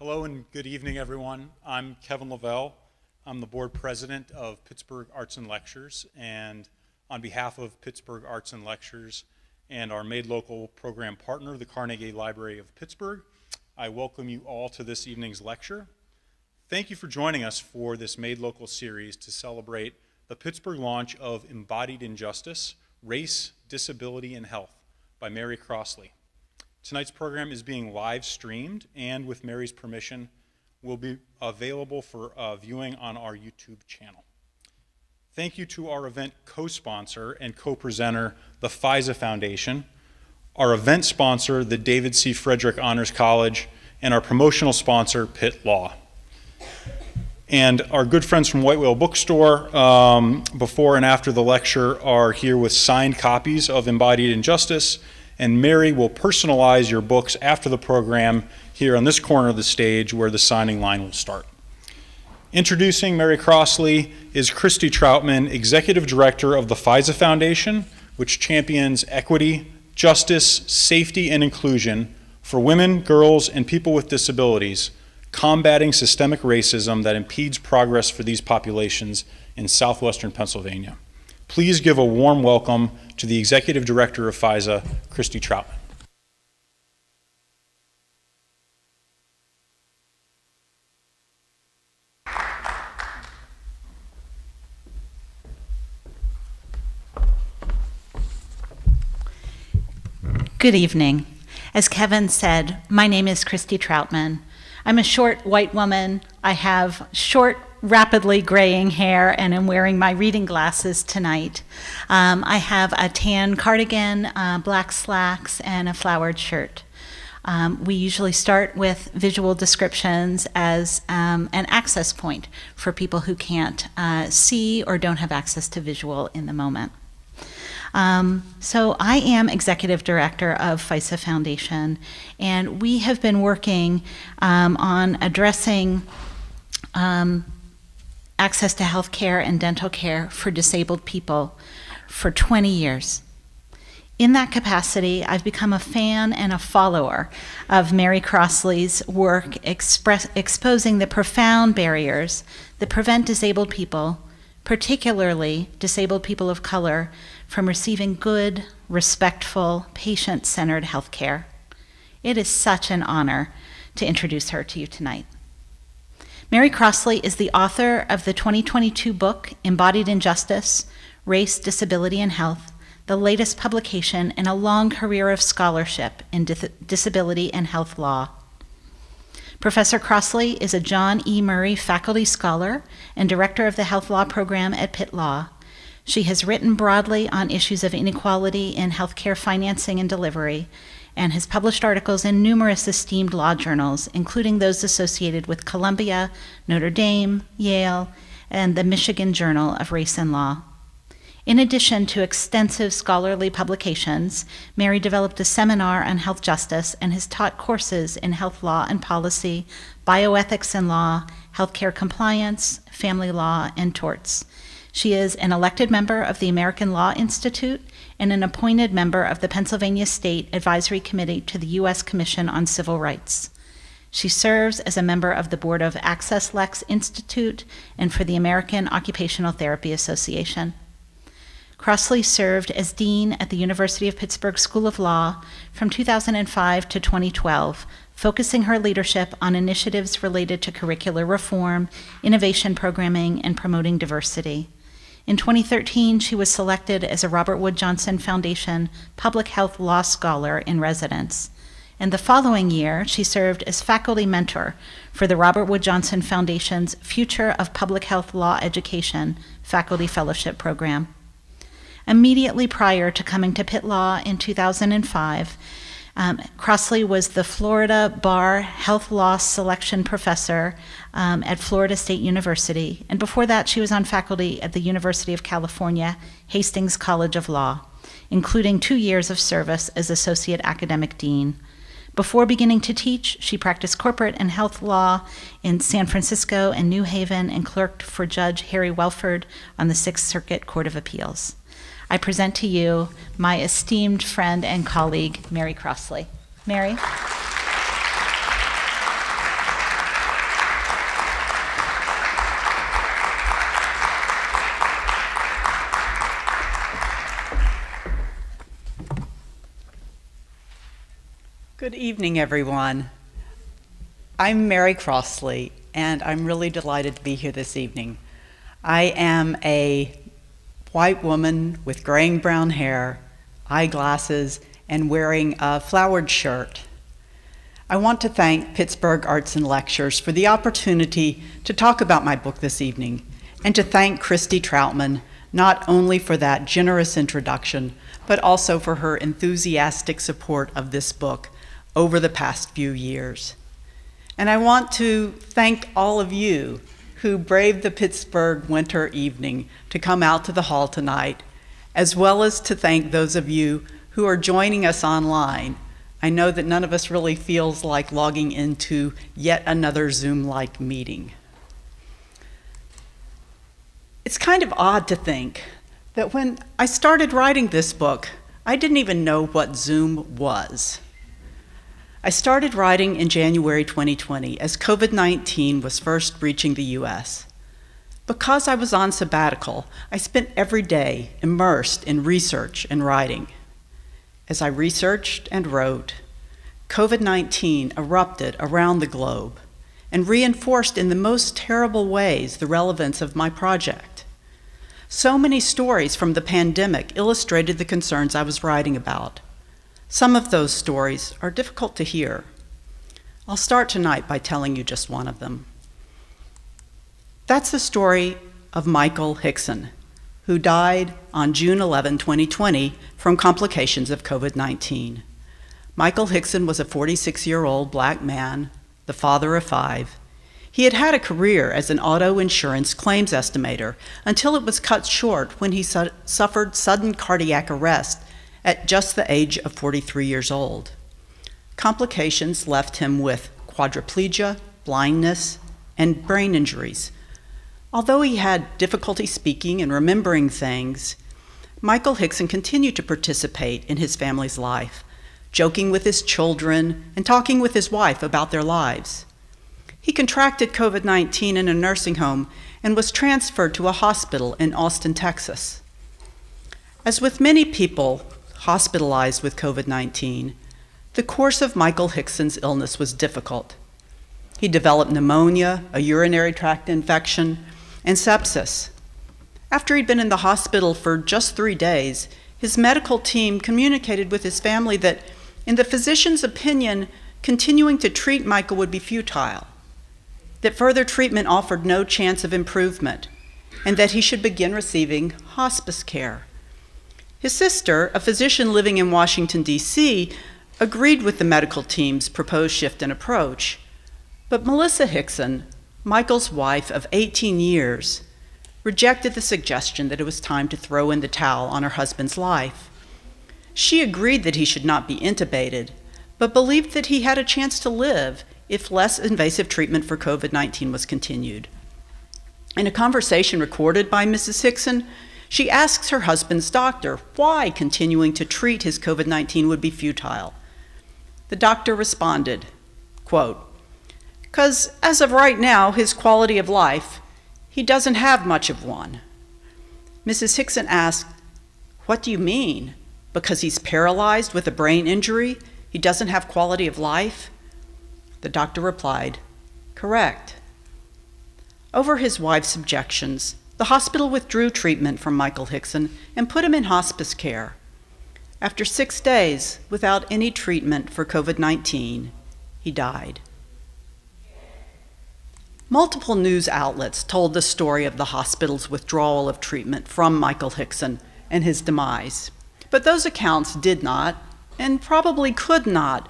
Hello and good evening, everyone. I'm Kevin Lavelle. I'm the board president of Pittsburgh Arts and Lectures, and on behalf of Pittsburgh Arts and Lectures and our Made Local program partner, the Carnegie Library of Pittsburgh, I welcome you all to this evening's lecture. Thank you for joining us for this Made Local series to celebrate the Pittsburgh launch of Embodied Injustice, Race, Disability, and Health by Mary Crossley. Tonight's program is being live streamed and, with Mary's permission, will be available for viewing on our YouTube channel. Thank you to our event co-sponsor and co-presenter, the FISA Foundation, our event sponsor, the David C. Frederick Honors College, and our promotional sponsor, Pitt Law. And our good friends from White Whale Bookstore, before and after the lecture, are here with signed copies of Embodied Injustice, and Mary will personalize your books after the program here on this corner of the stage where the signing line will start. Introducing Mary Crossley is Christy Troutman, Executive Director of the FISA Foundation, which champions equity, justice, safety, and inclusion for women, girls, and people with disabilities, combating systemic racism that impedes progress for these populations in southwestern Pennsylvania. Please give a warm welcome to the Executive Director of FISA, Christy Troutman. Good evening. As Kevin said, my name is Christy Troutman. I'm a short white woman. I have short, rapidly graying hair, and I'm wearing my reading glasses tonight. I have a tan cardigan, black slacks, and a flowered shirt. We usually start with visual descriptions as an access point for people who can't see or don't have access to visual in the moment. So I am Executive Director of FISA Foundation, and we have been working on addressing access to health care and dental care for disabled people for 20 years. In that capacity, I've become a fan and a follower of Mary Crossley's work exposing the profound barriers that prevent disabled people, particularly disabled people of color, from receiving good, respectful, patient-centered health care. It is such an honor to introduce her to you tonight. Mary Crossley is the author of the 2022 book, Embodied Injustice, Race, Disability, and Health, the latest publication in a long career of scholarship in disability and health law. Professor Crossley is a John E. Murray Faculty Scholar and Director of the Health Law Program at Pitt Law. She has written broadly on issues of inequality in healthcare financing and delivery, and has published articles in numerous esteemed law journals, including those associated with Columbia, Notre Dame, Yale, and the Michigan Journal of Race and Law. In addition to extensive scholarly publications, Mary developed a seminar on health justice and has taught courses in health law and policy, bioethics and law, healthcare compliance, family law, and torts. She is an elected member of the American Law Institute and an appointed member of the Pennsylvania State Advisory Committee to the U.S. Commission on Civil Rights. She serves as a member of the board of Access Lex Institute and for the American Occupational Therapy Association. Crossley served as dean at the University of Pittsburgh School of Law from 2005 to 2012, focusing her leadership on initiatives related to curricular reform, innovation programming, and promoting diversity. In 2013, she was selected as a Robert Wood Johnson Foundation Public Health Law Scholar in Residence. And the following year, she served as faculty mentor for the Robert Wood Johnson Foundation's Future of Public Health Law Education Faculty Fellowship Program. Immediately prior to coming to Pitt Law in 2005, Crossley was the Florida Bar Health Law Selection Professor at Florida State University, and before that she was on faculty at the University of California, Hastings College of Law, including 2 years of service as Associate Academic Dean. Before beginning to teach, she practiced corporate and health law in San Francisco and New Haven and clerked for Judge Harry Welford on the Sixth Circuit Court of Appeals. I present to you my esteemed friend and colleague, Mary Crossley. Mary? Good evening, everyone. I'm Mary Crossley, and I'm really delighted to be here this evening. I am a white woman with graying brown hair, eyeglasses, and wearing a flowered shirt. I want to thank Pittsburgh Arts and Lectures for the opportunity to talk about my book this evening, and to thank Christy Troutman not only for that generous introduction, but also for her enthusiastic support of this book over the past few years. And I want to thank all of you who braved the Pittsburgh winter evening to come out to the hall tonight, as well as to thank those of you who are joining us online. I know that none of us really feels like logging into yet another Zoom-like meeting. It's kind of odd to think that when I started writing this book, I didn't even know what Zoom was. I started writing in January 2020 as COVID-19 was first reaching the US. Because I was on sabbatical, I spent every day immersed in research and writing. As I researched and wrote, COVID-19 erupted around the globe and reinforced in the most terrible ways the relevance of my project. So many stories from the pandemic illustrated the concerns I was writing about. Some of those stories are difficult to hear. I'll start tonight by telling you just one of them. That's the story of Michael Hickson, who died on June 11, 2020, from complications of COVID-19. Michael Hickson was a 46-year-old black man, the father of 5. He had had a career as an auto insurance claims estimator until it was cut short when he suffered sudden cardiac arrest at just the age of 43 years old. Complications left him with quadriplegia, blindness, and brain injuries. Although he had difficulty speaking and remembering things, Michael Hickson continued to participate in his family's life, joking with his children and talking with his wife about their lives. He contracted COVID-19 in a nursing home and was transferred to a hospital in Austin, Texas. As with many people hospitalized with COVID-19, the course of Michael Hickson's illness was difficult. He developed pneumonia, a urinary tract infection, and sepsis. After he'd been in the hospital for just 3 days, his medical team communicated with his family that, in the physician's opinion, continuing to treat Michael would be futile, that further treatment offered no chance of improvement, and that he should begin receiving hospice care. His sister, a physician living in Washington, D.C., agreed with the medical team's proposed shift in approach. But Melissa Hickson, Michael's wife of 18 years, rejected the suggestion that it was time to throw in the towel on her husband's life. She agreed that he should not be intubated, but believed that he had a chance to live if less invasive treatment for COVID-19 was continued. In a conversation recorded by Mrs. Hickson, she asks her husband's doctor why continuing to treat his COVID-19 would be futile. The doctor responded, quote, "'Cause as of right now, his quality of life, he doesn't have much of one." Mrs. Hickson asked, "What do you mean? Because he's paralyzed with a brain injury, he doesn't have quality of life?" The doctor replied, "Correct." Over his wife's objections, the hospital withdrew treatment from Michael Hickson and put him in hospice care. After 6 days, without any treatment for COVID-19, he died. Multiple news outlets told the story of the hospital's withdrawal of treatment from Michael Hickson and his demise. But those accounts did not, and probably could not,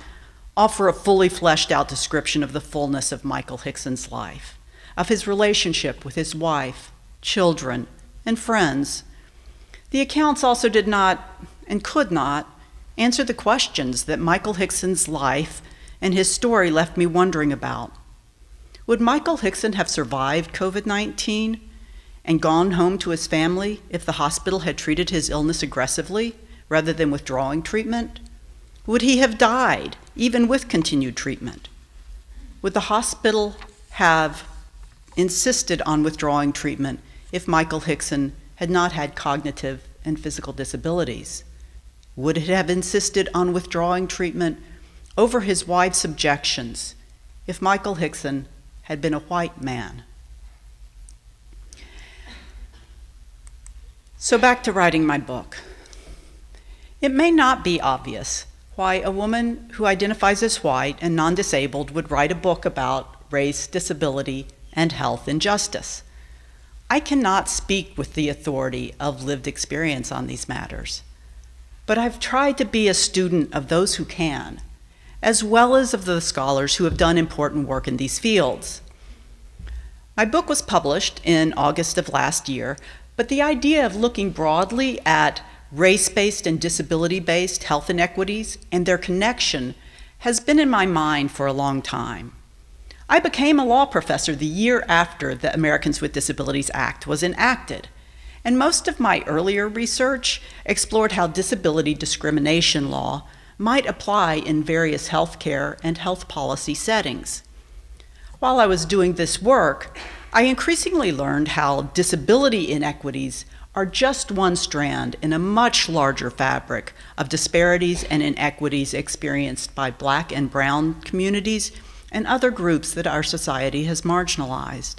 offer a fully fleshed out description of the fullness of Michael Hickson's life, of his relationship with his wife, children, and friends. The accounts also did not, and could not, answer the questions that Michael Hickson's life and his story left me wondering about. Would Michael Hickson have survived COVID-19 and gone home to his family if the hospital had treated his illness aggressively rather than withdrawing treatment? Would he have died, even with continued treatment? Would the hospital have insisted on withdrawing treatment if Michael Hickson had not had cognitive and physical disabilities? Would it have insisted on withdrawing treatment over his wife's objections if Michael Hickson had been a white man. So back to writing my book. It may not be obvious why a woman who identifies as white and non-disabled would write a book about race, disability, and health injustice. I cannot speak with the authority of lived experience on these matters, but I've tried to be a student of those who can, as well as of the scholars who have done important work in these fields. My book was published in August of last year, but the idea of looking broadly at race-based and disability-based health inequities and their connection has been in my mind for a long time. I became a law professor the year after the Americans with Disabilities Act was enacted, and most of my earlier research explored how disability discrimination law might apply in various healthcare and health policy settings. While I was doing this work, I increasingly learned how disability inequities are just one strand in a much larger fabric of disparities and inequities experienced by Black and brown communities and other groups that our society has marginalized.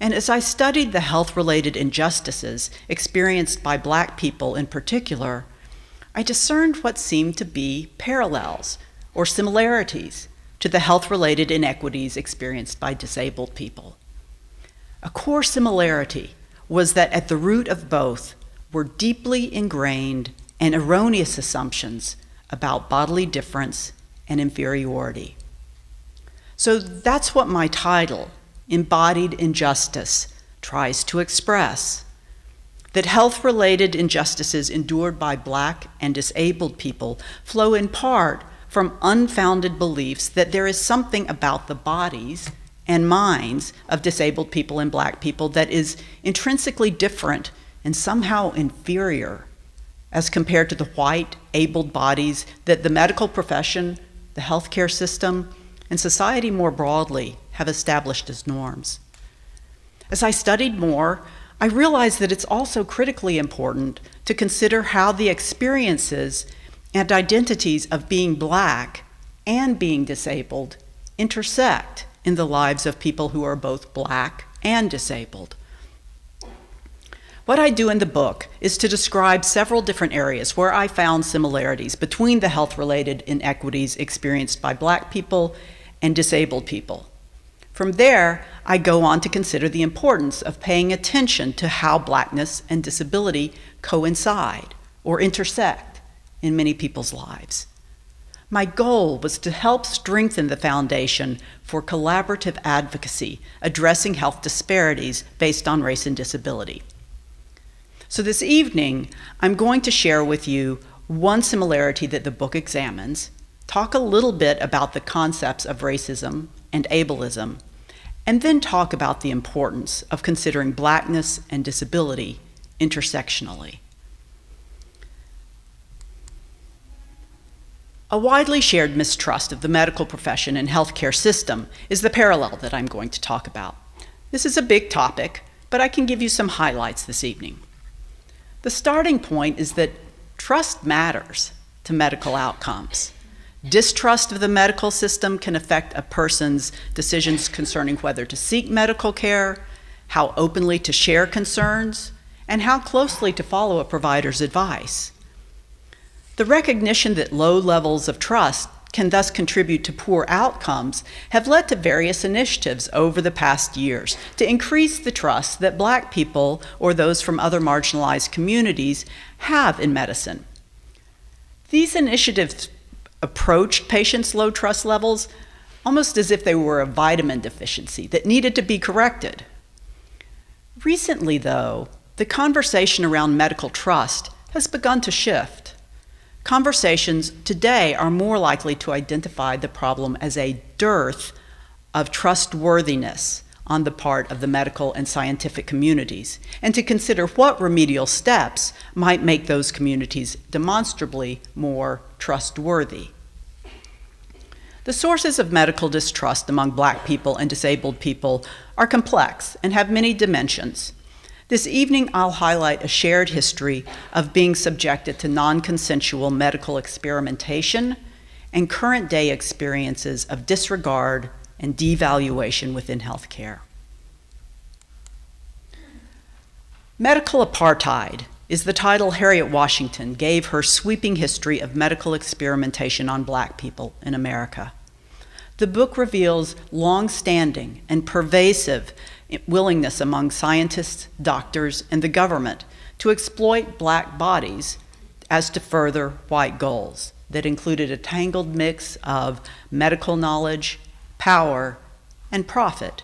And as I studied the health-related injustices experienced by Black people in particular, I discerned what seemed to be parallels or similarities to the health-related inequities experienced by disabled people. A core similarity was that at the root of both were deeply ingrained and erroneous assumptions about bodily difference and inferiority. So that's what my title, Embodied Injustice, tries to express. That health-related injustices endured by Black and disabled people flow in part from unfounded beliefs that there is something about the bodies and minds of disabled people and Black people that is intrinsically different and somehow inferior as compared to the white, abled bodies that the medical profession, the healthcare system, and society more broadly have established as norms. As I studied more, I realized that it's also critically important to consider how the experiences and identities of being Black and being disabled intersect in the lives of people who are both Black and disabled. What I do in the book is to describe several different areas where I found similarities between the health-related inequities experienced by Black people and disabled people. From there, I go on to consider the importance of paying attention to how Blackness and disability coincide or intersect in many people's lives. My goal was to help strengthen the foundation for collaborative advocacy addressing health disparities based on race and disability. So this evening, I'm going to share with you one similarity that the book examines, talk a little bit about the concepts of racism and ableism, and then talk about the importance of considering Blackness and disability intersectionally. A widely shared mistrust of the medical profession and healthcare system is the parallel that I'm going to talk about. This is a big topic, but I can give you some highlights this evening. The starting point is that trust matters to medical outcomes. Distrust of the medical system can affect a person's decisions concerning whether to seek medical care, how openly to share concerns, and how closely to follow a provider's advice. The recognition that low levels of trust can thus contribute to poor outcomes have led to various initiatives over the past years to increase the trust that Black people or those from other marginalized communities have in medicine. These initiatives approached patients' low trust levels almost as if they were a vitamin deficiency that needed to be corrected. Recently, though, the conversation around medical trust has begun to shift. Conversations today are more likely to identify the problem as a dearth of trustworthiness on the part of the medical and scientific communities, and to consider what remedial steps might make those communities demonstrably more trustworthy. The sources of medical distrust among Black people and disabled people are complex and have many dimensions. This evening, I'll highlight a shared history of being subjected to non-consensual medical experimentation and current-day experiences of disregard and devaluation within healthcare. Medical Apartheid is the title Harriet Washington gave her sweeping history of medical experimentation on Black people in America. The book reveals long-standing and pervasive willingness among scientists, doctors, and the government to exploit Black bodies as to further white goals that included a tangled mix of medical knowledge, power, and profit.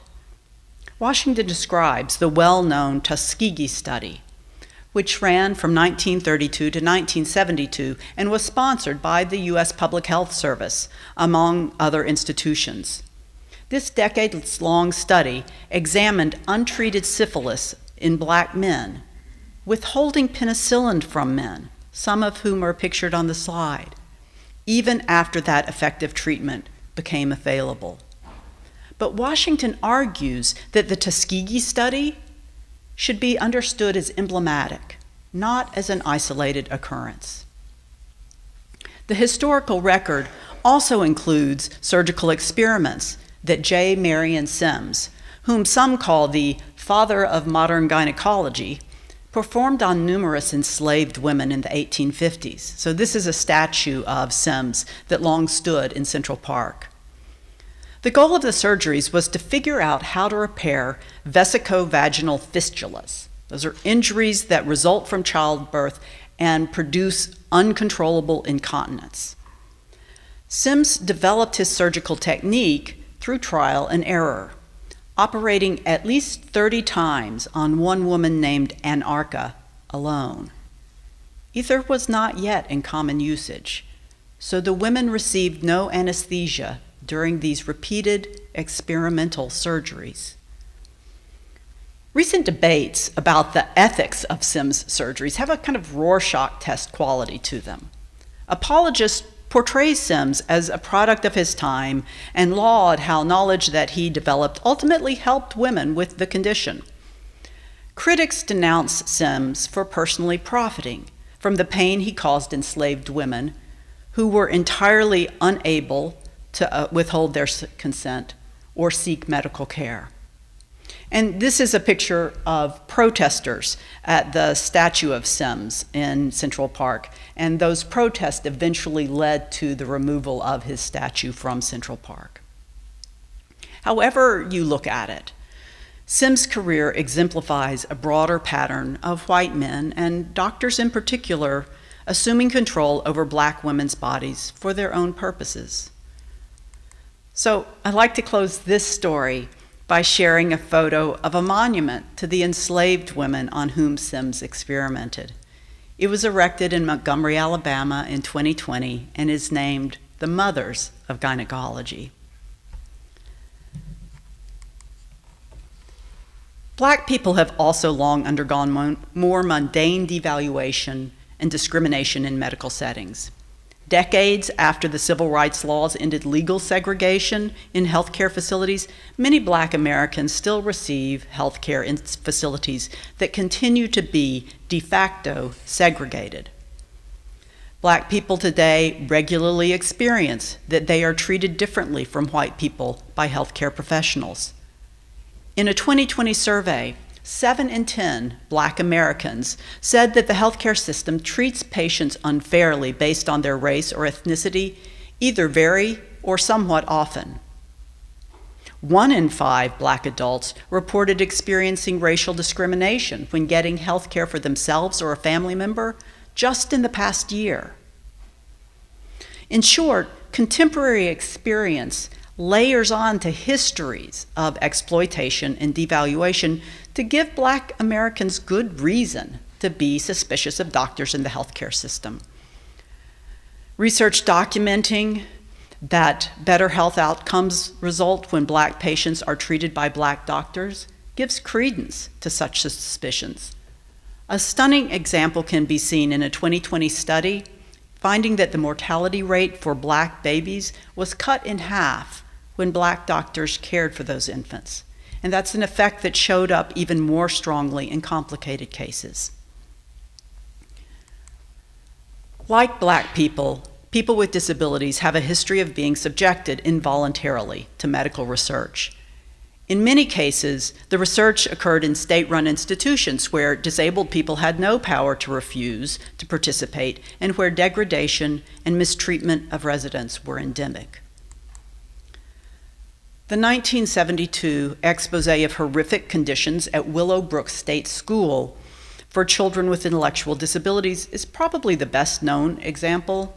Washington describes the well-known Tuskegee study, which ran from 1932 to 1972 and was sponsored by the U.S. Public Health Service, among other institutions. This decades-long study examined untreated syphilis in Black men, withholding penicillin from men, some of whom are pictured on the slide, even after that effective treatment became available. But Washington argues that the Tuskegee study should be understood as emblematic, not as an isolated occurrence. The historical record also includes surgical experiments that J. Marion Sims, whom some call the father of modern gynecology, performed on numerous enslaved women in the 1850s. So this is a statue of Sims that long stood in Central Park. The goal of the surgeries was to figure out how to repair vesicovaginal fistulas. Those are injuries that result from childbirth and produce uncontrollable incontinence. Sims developed his surgical technique through trial and error, operating at least 30 times on one woman named Anarcha alone. Ether was not yet in common usage, so the women received no anesthesia during these repeated experimental surgeries. Recent debates about the ethics of Sims surgeries have a kind of Rorschach test quality to them. Apologists portray Sims as a product of his time and laud how knowledge that he developed ultimately helped women with the condition. Critics denounce Sims for personally profiting from the pain he caused enslaved women who were entirely unable to withhold their consent or seek medical care. And this is a picture of protesters at the statue of Sims in Central Park. And those protests eventually led to the removal of his statue from Central Park. However you look at it, Sims' career exemplifies a broader pattern of white men, and doctors in particular, assuming control over Black women's bodies for their own purposes. So I'd like to close this story by sharing a photo of a monument to the enslaved women on whom Sims experimented. It was erected in Montgomery, Alabama in 2020 and is named the Mothers of Gynecology. Black people have also long undergone more mundane devaluation and discrimination in medical settings. Decades after the civil rights laws ended legal segregation in healthcare facilities, many Black Americans still receive healthcare in facilities that continue to be de facto segregated. Black people today regularly experience that they are treated differently from white people by healthcare professionals. In a 2020 survey, 7 in 10 Black Americans said that the healthcare system treats patients unfairly based on their race or ethnicity, either very or somewhat often. 1 in 5 Black adults reported experiencing racial discrimination when getting healthcare for themselves or a family member just in the past year. In short, contemporary experience layers on to histories of exploitation and devaluation to give Black Americans good reason to be suspicious of doctors in the healthcare system. Research documenting that better health outcomes result when Black patients are treated by Black doctors gives credence to such suspicions. A stunning example can be seen in a 2020 study finding that the mortality rate for Black babies was cut in half when Black doctors cared for those infants. And that's an effect that showed up even more strongly in complicated cases. Like Black people, people with disabilities have a history of being subjected involuntarily to medical research. In many cases, the research occurred in state-run institutions where disabled people had no power to refuse to participate and where degradation and mistreatment of residents were endemic. The 1972 expose of horrific conditions at Willowbrook State School for children with intellectual disabilities is probably the best known example.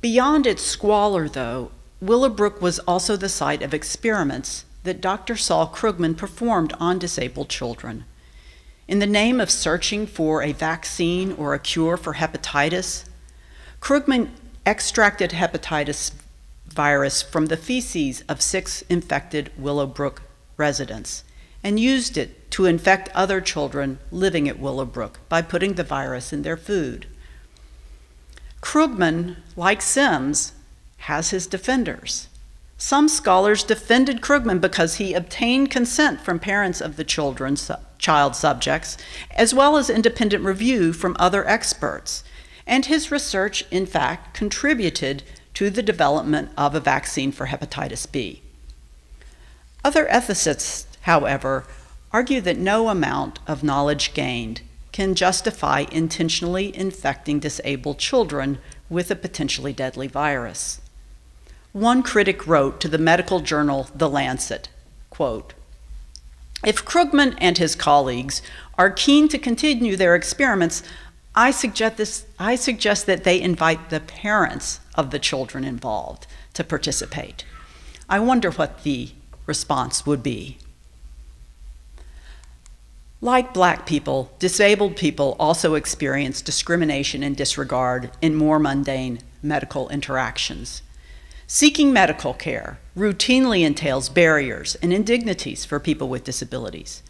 Beyond its squalor, though, Willowbrook was also the site of experiments that Dr. Saul Krugman performed on disabled children. In the name of searching for a vaccine or a cure for hepatitis, Krugman extracted hepatitis virus from the feces of 6 infected Willowbrook residents and used it to infect other children living at Willowbrook by putting the virus in their food. Krugman, like Sims, has his defenders. Some scholars defended Krugman because he obtained consent from parents of the child subjects, as well as independent review from other experts. And his research, in fact, contributed to the development of a vaccine for hepatitis B. Other ethicists, however, argue that no amount of knowledge gained can justify intentionally infecting disabled children with a potentially deadly virus. One critic wrote to the medical journal The Lancet, quote, "If Krugman and his colleagues are keen to continue their experiments, I suggest that they invite the parents of the children involved to participate." I wonder what the response would be. Like Black people, disabled people also experience discrimination and disregard in more mundane medical interactions. Seeking medical care routinely entails barriers and indignities for people with disabilities.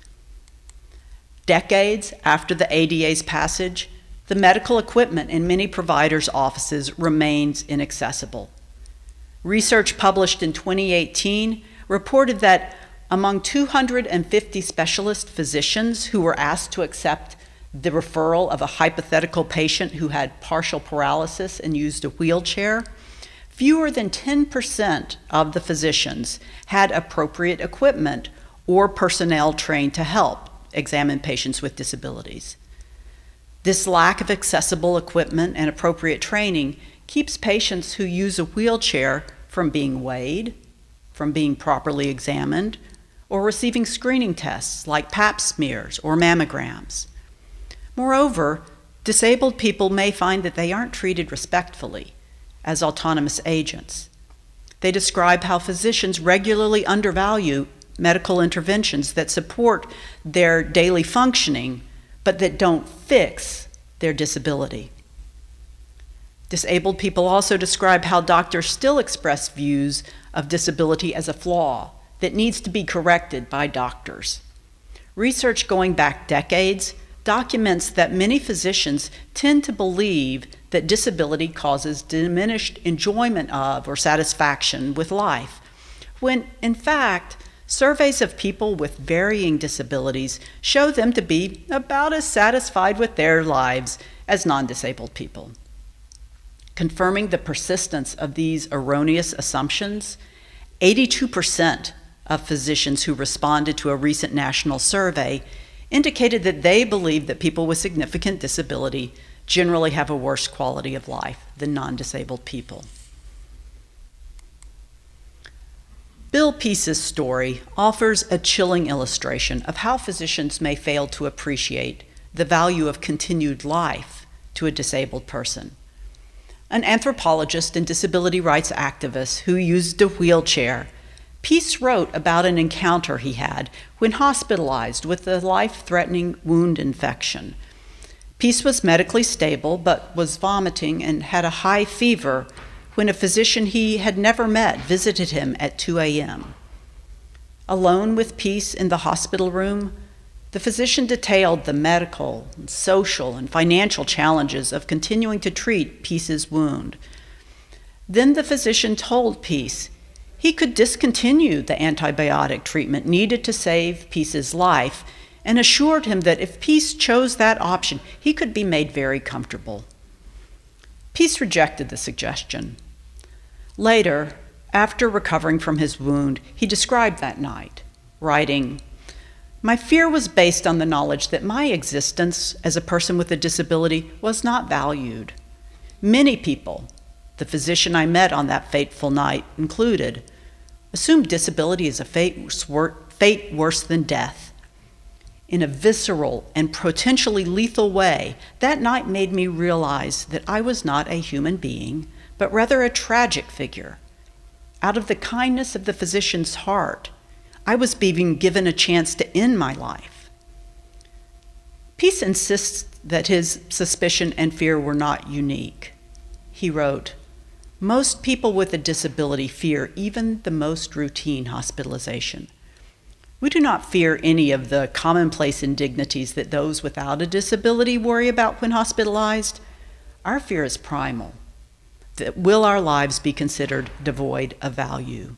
Decades after the ADA's passage, the medical equipment in many providers' offices remains inaccessible. Research published in 2018 reported that among 250 specialist physicians who were asked to accept the referral of a hypothetical patient who had partial paralysis and used a wheelchair, fewer than 10% of the physicians had appropriate equipment or personnel trained to help examine patients with disabilities. This lack of accessible equipment and appropriate training keeps patients who use a wheelchair from being weighed, from being properly examined, or receiving screening tests like pap smears or mammograms. Moreover, disabled people may find that they aren't treated respectfully as autonomous agents. They describe how physicians regularly undervalue medical interventions that support their daily functioning, but that don't fix their disability. Disabled people also describe how doctors still express views of disability as a flaw that needs to be corrected by doctors. Research going back decades documents that many physicians tend to believe that disability causes diminished enjoyment of or satisfaction with life, when in fact, surveys of people with varying disabilities show them to be about as satisfied with their lives as non-disabled people. Confirming the persistence of these erroneous assumptions, 82% of physicians who responded to a recent national survey indicated that they believe that people with significant disability generally have a worse quality of life than non-disabled people. Bill Peace's story offers a chilling illustration of how physicians may fail to appreciate the value of continued life to a disabled person. An anthropologist and disability rights activist who used a wheelchair, Peace wrote about an encounter he had when hospitalized with a life-threatening wound infection. Peace was medically stable but was vomiting and had a high fever when a physician he had never met visited him at 2 a.m. Alone with Peace in the hospital room, the physician detailed the medical, social, and financial challenges of continuing to treat Peace's wound. Then the physician told Peace he could discontinue the antibiotic treatment needed to save Peace's life and assured him that if Peace chose that option, he could be made very comfortable. Peace rejected the suggestion. Later, after recovering from his wound, he described that night, writing, "My fear was based on the knowledge that my existence as a person with a disability was not valued. Many people, the physician I met on that fateful night included, assumed disability is a fate worse than death. In a visceral and potentially lethal way, that night made me realize that I was not a human being, but rather a tragic figure. Out of the kindness of the physician's heart, I was being given a chance to end my life." Peace insists that his suspicion and fear were not unique. He wrote, "Most people with a disability fear even the most routine hospitalization. We do not fear any of the commonplace indignities that those without a disability worry about when hospitalized. Our fear is primal. That will our lives be considered devoid of value?"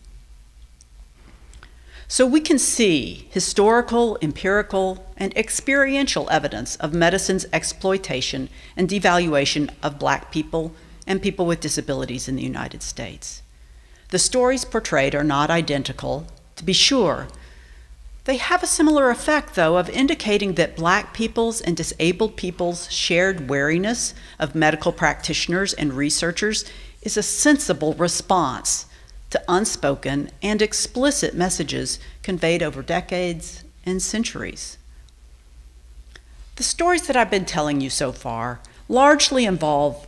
So we can see historical, empirical, and experiential evidence of medicine's exploitation and devaluation of Black people and people with disabilities in the United States. The stories portrayed are not identical, to be sure. They have a similar effect, though, of indicating that Black people's and disabled people's shared wariness of medical practitioners and researchers is a sensible response to unspoken and explicit messages conveyed over decades and centuries. The stories that I've been telling you so far largely involve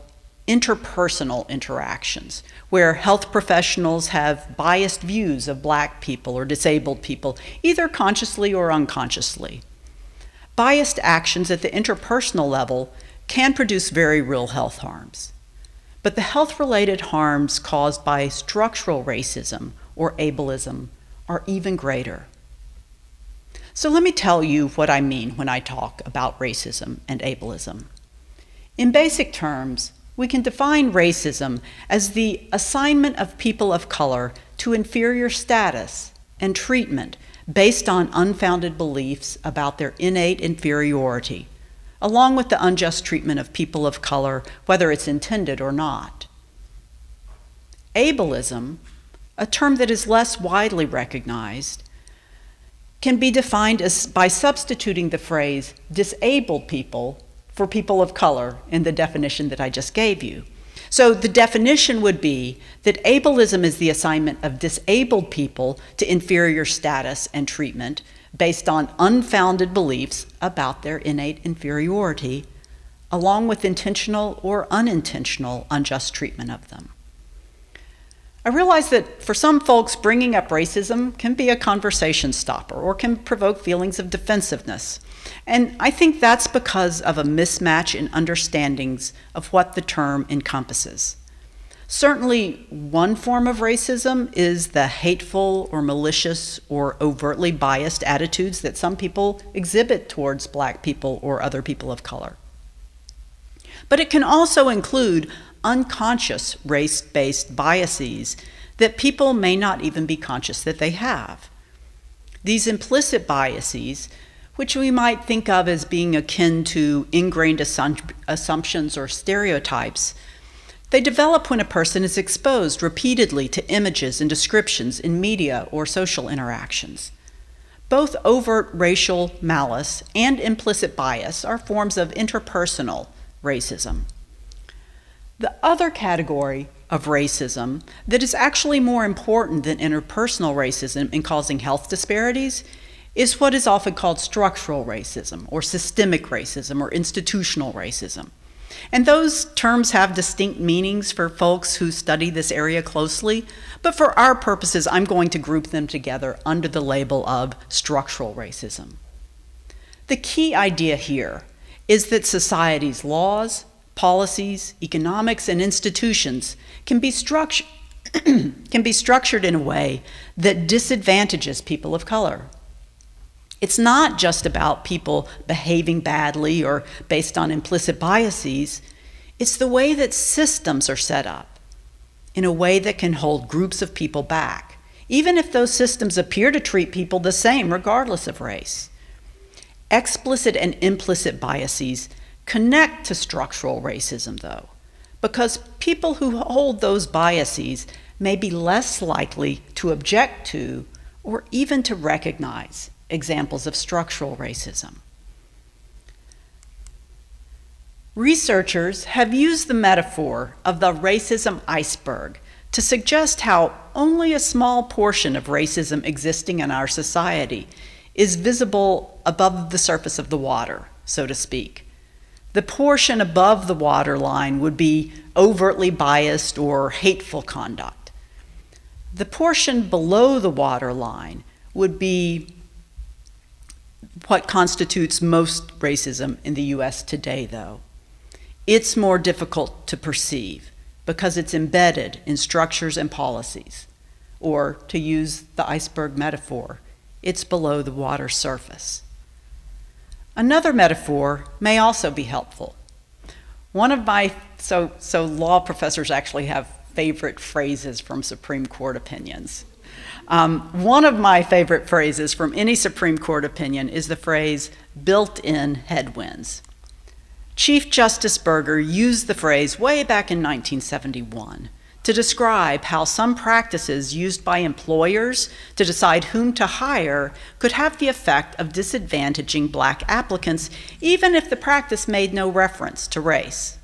interpersonal interactions, where health professionals have biased views of Black people or disabled people, either consciously or unconsciously. Biased actions at the interpersonal level can produce very real health harms. But the health-related harms caused by structural racism or ableism are even greater. So let me tell you what I mean when I talk about racism and ableism. In basic terms, we can define racism as the assignment of people of color to inferior status and treatment based on unfounded beliefs about their innate inferiority, along with the unjust treatment of people of color, whether it's intended or not. Ableism, a term that is less widely recognized, can be defined as by substituting the phrase disabled people for people of color in the definition that I just gave you. So the definition would be that ableism is the assignment of disabled people to inferior status and treatment based on unfounded beliefs about their innate inferiority, along with intentional or unintentional unjust treatment of them. I realize that for some folks, bringing up racism can be a conversation stopper or can provoke feelings of defensiveness. And I think that's because of a mismatch in understandings of what the term encompasses. Certainly, one form of racism is the hateful or malicious or overtly biased attitudes that some people exhibit towards Black people or other people of color. But it can also include unconscious race-based biases that people may not even be conscious that they have. These implicit biases, which we might think of as being akin to ingrained assumptions or stereotypes, they develop when a person is exposed repeatedly to images and descriptions in media or social interactions. Both overt racial malice and implicit bias are forms of interpersonal racism. The other category of racism that is actually more important than interpersonal racism in causing health disparities is what is often called structural racism or systemic racism or institutional racism. And those terms have distinct meanings for folks who study this area closely, but for our purposes, I'm going to group them together under the label of structural racism. The key idea here is that society's laws, policies, economics, and institutions can be structured in a way that disadvantages people of color. It's not just about people behaving badly or based on implicit biases. It's the way that systems are set up in a way that can hold groups of people back, even if those systems appear to treat people the same regardless of race. Explicit and implicit biases connect to structural racism, though, because people who hold those biases may be less likely to object to or even to recognize examples of structural racism. Researchers have used the metaphor of the racism iceberg to suggest how only a small portion of racism existing in our society is visible above the surface of the water, so to speak. The portion above the waterline would be overtly biased or hateful conduct. The portion below the waterline would be what constitutes most racism in the US today, though. It's more difficult to perceive because it's embedded in structures and policies, or to use the iceberg metaphor, it's below the water surface. Another metaphor may also be helpful. One of my, so law professors actually have favorite phrases from Supreme Court opinions. One of my favorite phrases from any Supreme Court opinion is the phrase, built-in headwinds. Chief Justice Burger used the phrase way back in 1971 to describe how some practices used by employers to decide whom to hire could have the effect of disadvantaging Black applicants, even if the practice made no reference to race.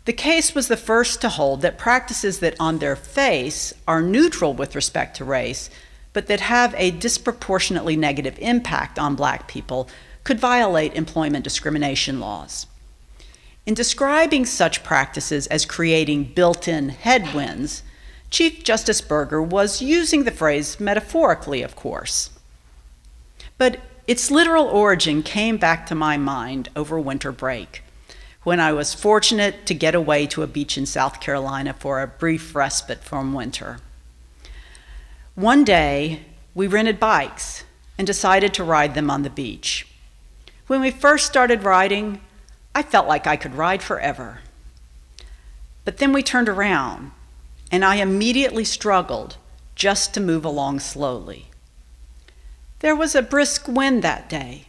The case was the first to hold that practices that on their face are neutral with respect to race, but that have a disproportionately negative impact on Black people, could violate employment discrimination laws. In describing such practices as creating built-in headwinds, Chief Justice Burger was using the phrase metaphorically, of course. But its literal origin came back to my mind over winter break, when I was fortunate to get away to a beach in South Carolina for a brief respite from winter. One day, we rented bikes and decided to ride them on the beach. When we first started riding, I felt like I could ride forever. But then we turned around, and I immediately struggled just to move along slowly. There was a brisk wind that day,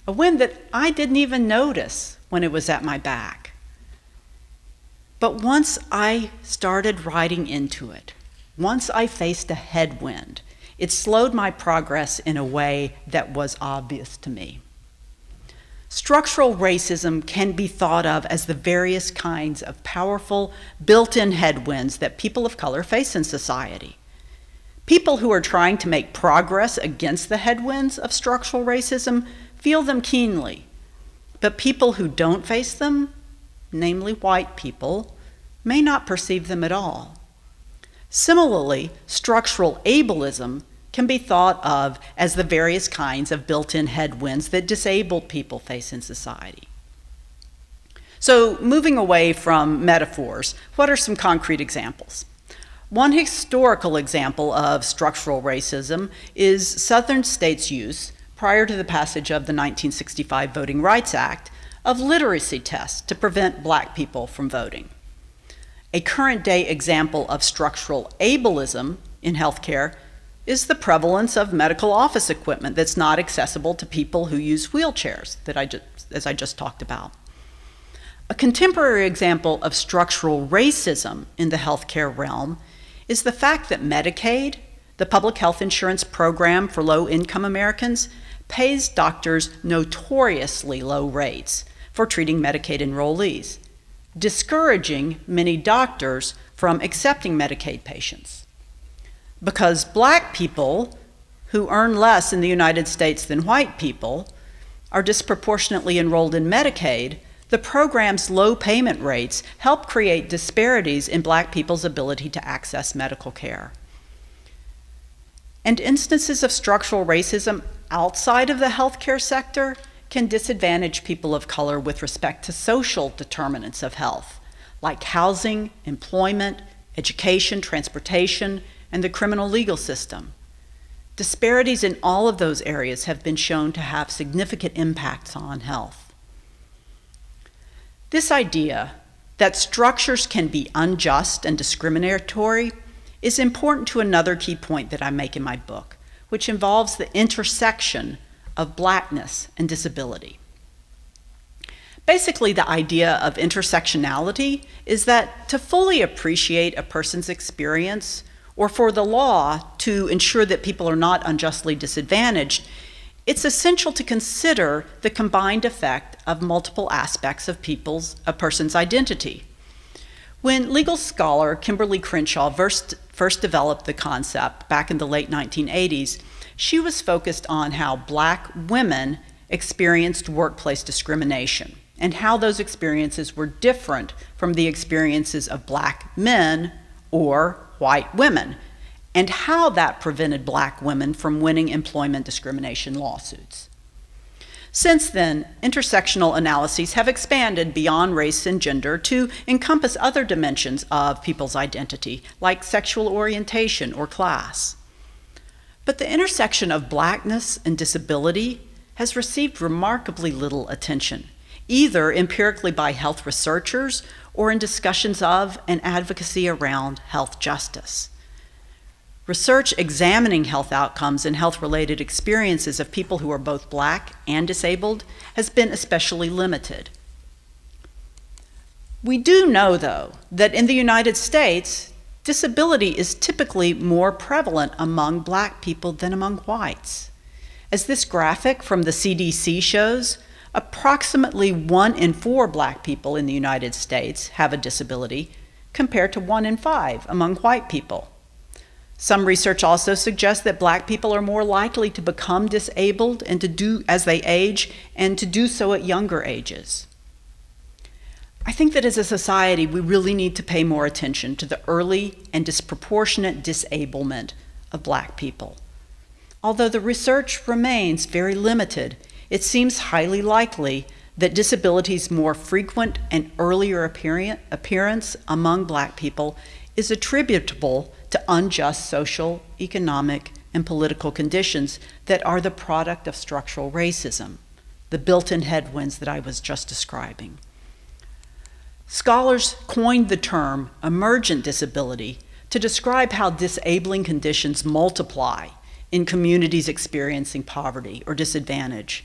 a wind that I didn't even notice when it was at my back. But once I started riding into it, once I faced a headwind, it slowed my progress in a way that was obvious to me. Structural racism can be thought of as the various kinds of powerful, built-in headwinds that people of color face in society. People who are trying to make progress against the headwinds of structural racism feel them keenly, but people who don't face them, namely white people, may not perceive them at all. Similarly, structural ableism can be thought of as the various kinds of built-in headwinds that disabled people face in society. So, moving away from metaphors, what are some concrete examples? One historical example of structural racism is Southern states' use, prior to the passage of the 1965 Voting Rights Act, of literacy tests to prevent Black people from voting. A current-day example of structural ableism in healthcare is the prevalence of medical office equipment that's not accessible to people who use wheelchairs, as I just talked about. A contemporary example of structural racism in the healthcare realm is the fact that Medicaid, the public health insurance program for low-income Americans, pays doctors notoriously low rates for treating Medicaid enrollees, discouraging many doctors from accepting Medicaid patients. Because Black people who earn less in the United States than white people are disproportionately enrolled in Medicaid, the program's low payment rates help create disparities in Black people's ability to access medical care. And instances of structural racism outside of the healthcare sector can disadvantage people of color with respect to social determinants of health, like housing, employment, education, transportation, and the criminal legal system. Disparities in all of those areas have been shown to have significant impacts on health. This idea that structures can be unjust and discriminatory is important to another key point that I make in my book, which involves the intersection of Blackness and disability. Basically, the idea of intersectionality is that to fully appreciate a person's experience, or for the law to ensure that people are not unjustly disadvantaged, it's essential to consider the combined effect of multiple aspects of a person's identity. When legal scholar Kimberly Crenshaw first developed the concept back in the late 1980s, she was focused on how Black women experienced workplace discrimination and how those experiences were different from the experiences of Black men or white women, and how that prevented Black women from winning employment discrimination lawsuits. Since then, intersectional analyses have expanded beyond race and gender to encompass other dimensions of people's identity, like sexual orientation or class. But the intersection of Blackness and disability has received remarkably little attention, either empirically by health researchers or in discussions of and advocacy around health justice. Research examining health outcomes and health-related experiences of people who are both Black and disabled has been especially limited. We do know, though, that in the United States, disability is typically more prevalent among Black people than among whites. As this graphic from the CDC shows, approximately 1 in 4 Black people in the United States have a disability, compared to 1 in 5 among white people. Some research also suggests that Black people are more likely to become disabled and to do as they age, and to do so at younger ages. I think that as a society, we really need to pay more attention to the early and disproportionate disablement of Black people. Although the research remains very limited, it seems highly likely that disability's more frequent and earlier appearance among Black people is attributable to unjust social, economic, and political conditions that are the product of structural racism, the built-in headwinds that I was just describing. Scholars coined the term emergent disability to describe how disabling conditions multiply in communities experiencing poverty or disadvantage.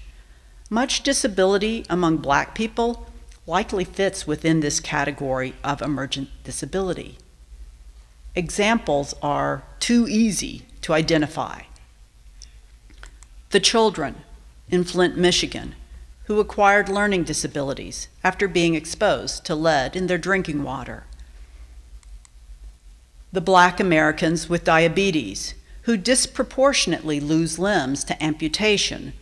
Much disability among Black people likely fits within this category of emergent disability. Examples are too easy to identify. The children in Flint, Michigan, who acquired learning disabilities after being exposed to lead in their drinking water. The Black Americans with diabetes, who disproportionately lose limbs to amputation,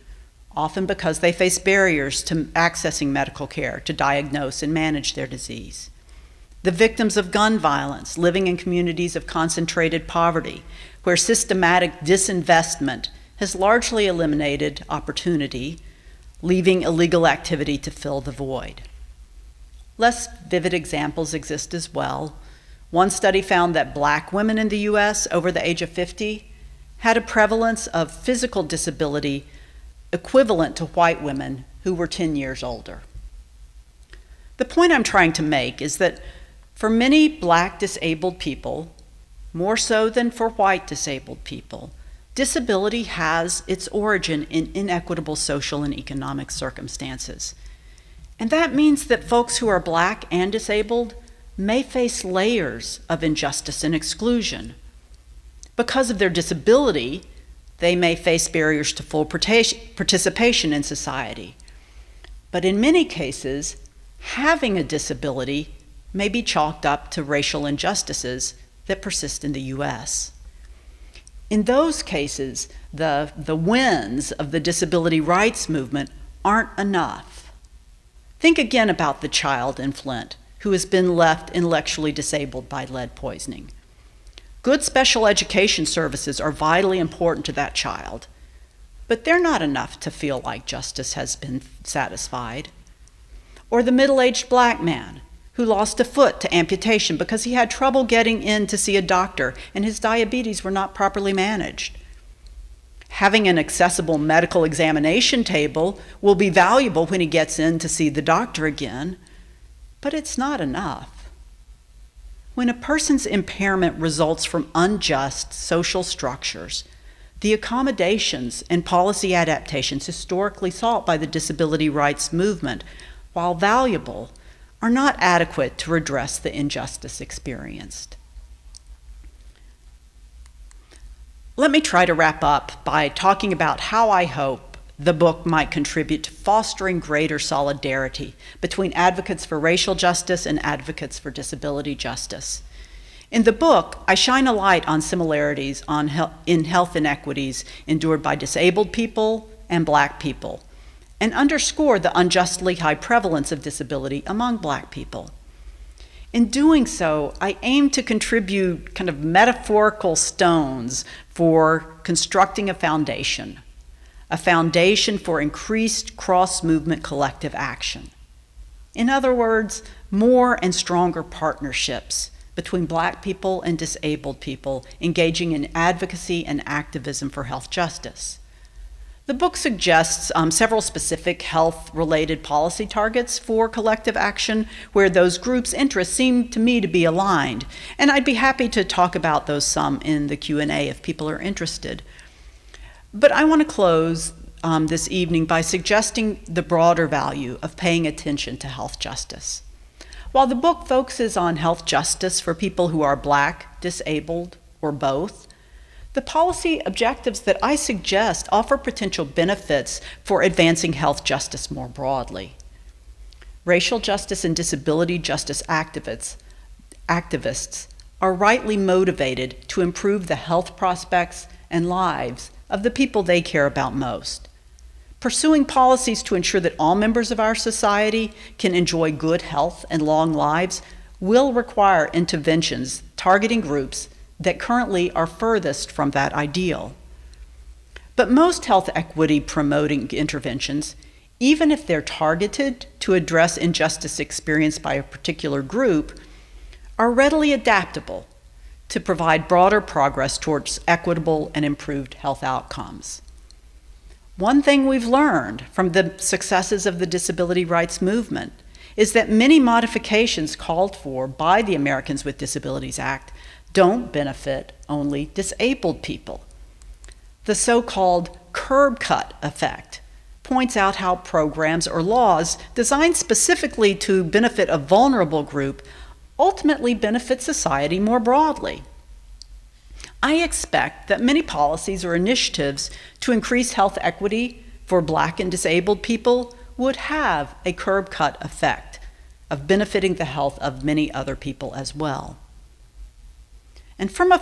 often because they face barriers to accessing medical care to diagnose and manage their disease. The victims of gun violence living in communities of concentrated poverty, where systematic disinvestment has largely eliminated opportunity, leaving illegal activity to fill the void. Less vivid examples exist as well. One study found that Black women in the US over the age of 50 had a prevalence of physical disability equivalent to white women who were 10 years older. The point I'm trying to make is that for many Black disabled people, more so than for white disabled people, disability has its origin in inequitable social and economic circumstances. And that means that folks who are Black and disabled may face layers of injustice and exclusion. Because of their disability, they may face barriers to full participation in society. But in many cases, having a disability may be chalked up to racial injustices that persist in the US. In those cases, the wins of the disability rights movement aren't enough. Think again about the child in Flint who has been left intellectually disabled by lead poisoning. Good special education services are vitally important to that child, but they're not enough to feel like justice has been satisfied. Or the middle-aged Black man who lost a foot to amputation because he had trouble getting in to see a doctor and his diabetes were not properly managed. Having an accessible medical examination table will be valuable when he gets in to see the doctor again, but it's not enough. When a person's impairment results from unjust social structures, the accommodations and policy adaptations historically sought by the disability rights movement while valuable, are not adequate to redress the injustice experienced. Let me try to wrap up by talking about how I hope the book might contribute to fostering greater solidarity between advocates for racial justice and advocates for disability justice. In the book, I shine a light on similarities in health inequities endured by disabled people and Black people, and underscore the unjustly high prevalence of disability among Black people. In doing so, I aim to contribute kind of metaphorical stones for constructing a foundation for increased cross-movement collective action. In other words, more and stronger partnerships between Black people and disabled people engaging in advocacy and activism for health justice. The book suggests several specific health-related policy targets for collective action where those groups' interests seem to me to be aligned, and I'd be happy to talk about those some in the Q&A if people are interested. But I want to close this evening by suggesting the broader value of paying attention to health justice. While the book focuses on health justice for people who are Black, disabled, or both, the policy objectives that I suggest offer potential benefits for advancing health justice more broadly. Racial justice and disability justice activists are rightly motivated to improve the health prospects and lives of the people they care about most. Pursuing policies to ensure that all members of our society can enjoy good health and long lives will require interventions targeting groups that currently are furthest from that ideal. But most health equity promoting interventions, even if they're targeted to address injustice experienced by a particular group, are readily adaptable to provide broader progress towards equitable and improved health outcomes. One thing we've learned from the successes of the disability rights movement is that many modifications called for by the Americans with Disabilities Act don't benefit only disabled people. The so-called curb cut effect points out how programs or laws designed specifically to benefit a vulnerable group ultimately benefit society more broadly. I expect that many policies or initiatives to increase health equity for Black and disabled people would have a curb cut effect of benefiting the health of many other people as well. And from a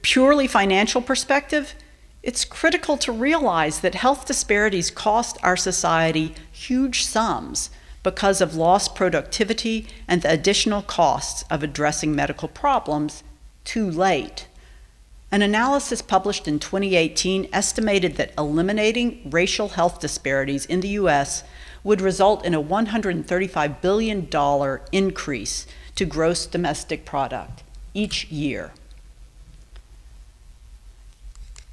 purely financial perspective, it's critical to realize that health disparities cost our society huge sums because of lost productivity and the additional costs of addressing medical problems too late. An analysis published in 2018 estimated that eliminating racial health disparities in the US would result in a $135 billion increase to gross domestic product each year.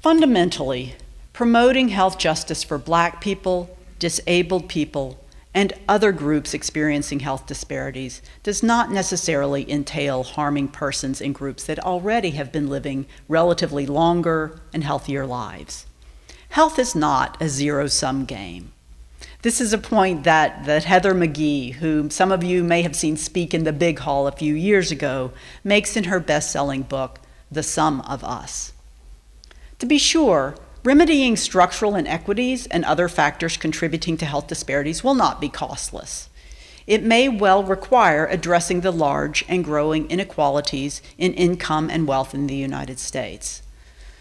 Fundamentally, promoting health justice for Black people, disabled people, and other groups experiencing health disparities does not necessarily entail harming persons in groups that already have been living relatively longer and healthier lives. Health is not a zero-sum game. This is a point that Heather McGee, whom some of you may have seen speak in the Big Hall a few years ago, makes in her best-selling book, The Sum of Us. To be sure, remedying structural inequities and other factors contributing to health disparities will not be costless. It may well require addressing the large and growing inequalities in income and wealth in the United States.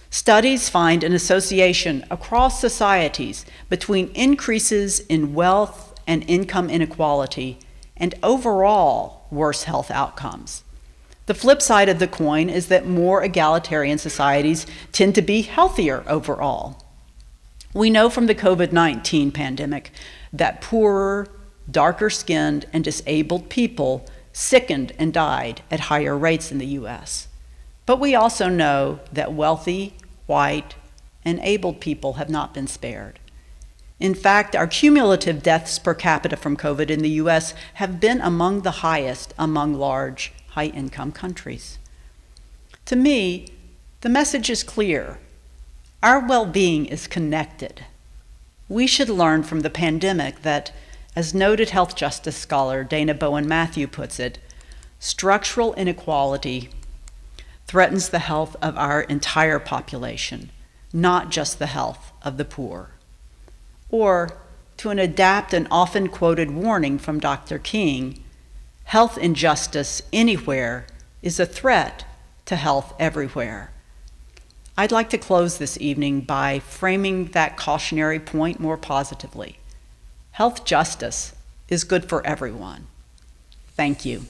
Studies find an association across societies between increases in wealth and income inequality and overall worse health outcomes. The flip side of the coin is that more egalitarian societies tend to be healthier overall. We know from the COVID-19 pandemic that poorer, darker-skinned, and disabled people sickened and died at higher rates in the US. But we also know that wealthy, white, and abled people have not been spared. In fact, our cumulative deaths per capita from COVID in the US have been among the highest among large, high-income countries. To me, the message is clear. Our well-being is connected. We should learn from the pandemic that As noted health justice scholar Dana Bowen Matthew puts it, structural inequality threatens the health of our entire population, not just the health of the poor. Or, to adapt an often quoted warning from Dr. King, health injustice anywhere is a threat to health everywhere. I'd like to close this evening by framing that cautionary point more positively. Health justice is good for everyone. Thank you.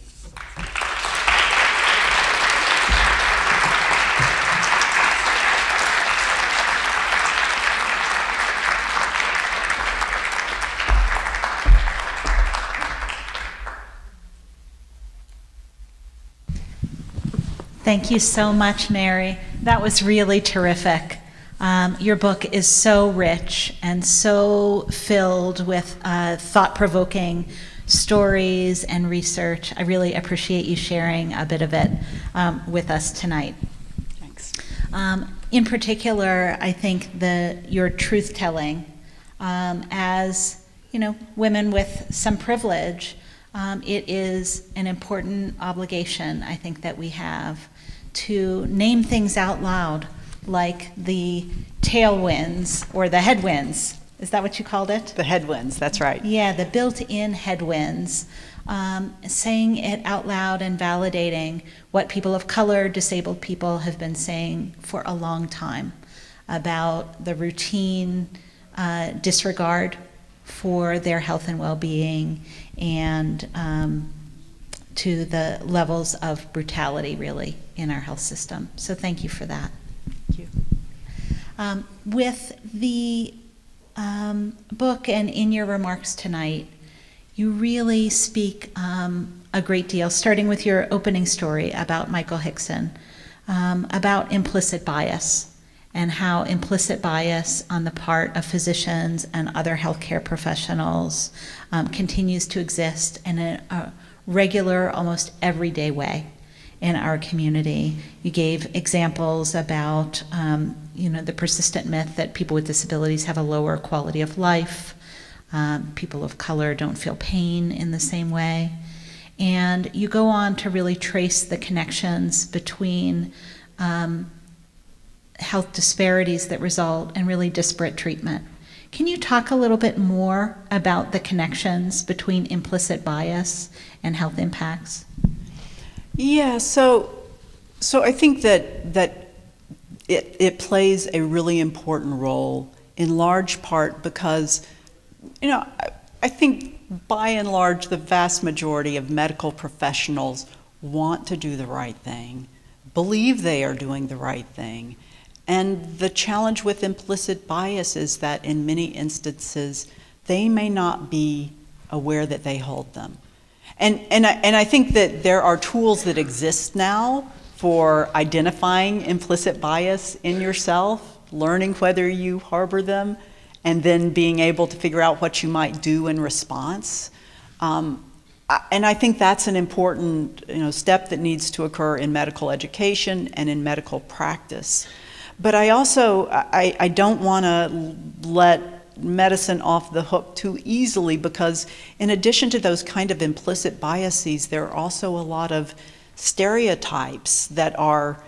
Thank you so much, Mary. That was really terrific. Your book is so rich and so filled with thought-provoking stories and research. I really appreciate you sharing a bit of it with us tonight. Thanks. In particular, I think your truth-telling as women with some privilege, it is an important obligation, I think, that we have to name things out loud, like the tailwinds or the headwinds. Is that what you called it? The headwinds, that's right. Yeah, the built-in headwinds. Saying it out loud and validating what people of color, disabled people have been saying for a long time about the routine disregard for their health and well-being, and to the levels of brutality, really, in our health system. So thank you for that. Thank you. With the book and in your remarks tonight, you really speak a great deal, starting with your opening story about Michael Hickson, about implicit bias, and how implicit bias on the part of physicians and other healthcare professionals continues to exist in a regular, almost everyday way in our community. You gave examples about the persistent myth that people with disabilities have a lower quality of life. People of color don't feel pain in the same way. And you go on to really trace the connections between health disparities that result in really disparate treatment. Can you talk a little bit more about the connections between implicit bias and health impacts? Yeah, so I think that it plays a really important role, in large part because, I think by and large the vast majority of medical professionals want to do the right thing, believe they are doing the right thing. And the challenge with implicit bias is that in many instances, they may not be aware that they hold them. And I think that there are tools that exist now for identifying implicit bias in yourself, learning whether you harbor them, and then being able to figure out what you might do in response. And I think that's an important step that needs to occur in medical education and in medical practice. But I also, I don't want to let medicine off the hook too easily, because in addition to those kind of implicit biases, there are also a lot of stereotypes that are,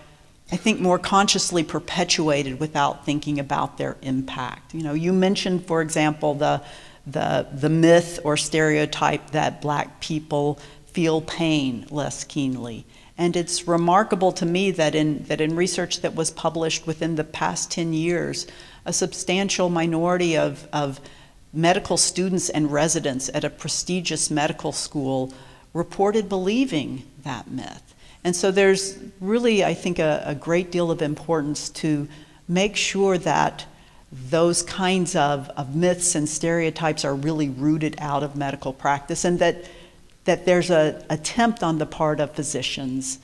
I think, more consciously perpetuated without thinking about their impact. You mentioned, for example, the myth or stereotype that Black people feel pain less keenly. And it's remarkable to me that in research that was published within the past 10 years, a substantial minority of medical students and residents at a prestigious medical school reported believing that myth. And so there's really, I think, a great deal of importance to make sure that those kinds of myths and stereotypes are really rooted out of medical practice, and that there's an attempt on the part of physicians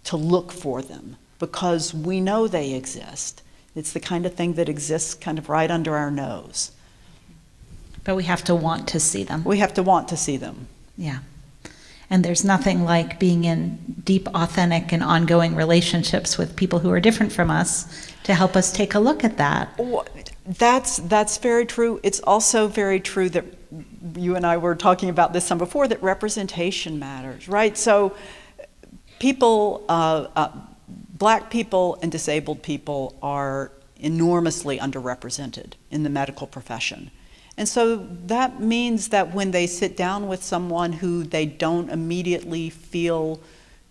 to look for them, because we know they exist. It's the kind of thing that exists kind of right under our nose. But we have to want to see them. We have to want to see them. Yeah. And there's nothing like being in deep, authentic, and ongoing relationships with people who are different from us to help us take a look at that. That's very true. It's also very true that you and I were talking about this some before, that representation matters, right? So people, Black people and disabled people are enormously underrepresented in the medical profession. And so that means that when they sit down with someone who they don't immediately feel